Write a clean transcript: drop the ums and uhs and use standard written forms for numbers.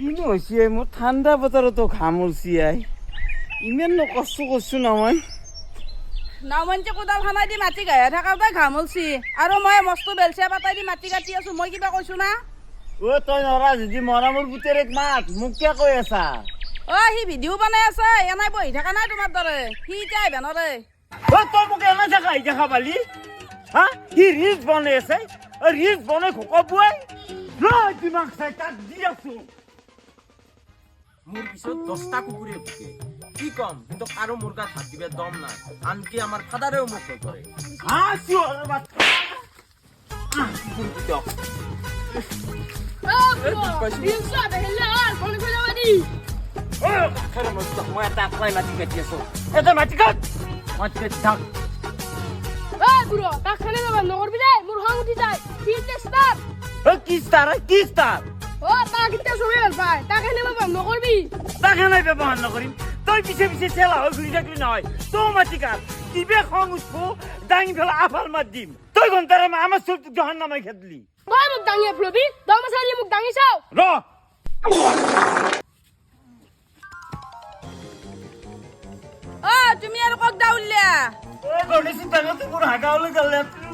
কিনো হৈছে মোৰ ঠাণ্ডা বতৰতো ঘাম উলছি আই ইমান কষ্ট কৰছো নহয় নামঞ্চে কোদাল খানাই দি মাটি গায়ে থাকাতে ঘাম উলছি আৰু মই মস্ত বেলচিয়া পাতাই দি মাটি কাটি আছো মই কিবা কৈছো না অ তই নৰা যদি মৰামৰ পুতেৰেক মাত মোক কিয় কৈ আছা অ সি ভিডিঅ' বনাই আছে এনাই বহি থকা নাই তোমাৰ দৰে সি এতিয়া আহিব নৰে অ তই মোক এনে দেখা দেখা পালি হা সি ৰিলছ বনাই আছে ৰিলছ বনাই খোকাবুৱাই ৰ দিমাগ চাই তাক দি আছো মোৰ পিছত 10টা কুকুৰে ভুকে কি কম কিন্তু কাৰো মোৰ গাত হাত দিবে দম নাই আনকি আমাৰ ফাদাৰেও মোক ভয় কৰে আছো আৰু বাত মই এটা আকলাই মাটি কাটি আছো এটা মাটি কাট থাক কি ষ্টাৰ তাকে নাই ব্যৱহাৰ নকৰিম তই পিছে পিছে চেলা হৈ ঘূৰি থাকিলি নহয় তই মাটি কাট দিবে খং উঠব দাঙি পেলাই আফাল মাত দিম তই ঘণ্টাৰে আমাৰ চলটো জহান নামাই খেদলি ৰ অ তুমি আৰু কক দাউলিয়া গণেশী টাঙাতে মোৰ হাগাওলৈ গ'লে তুমি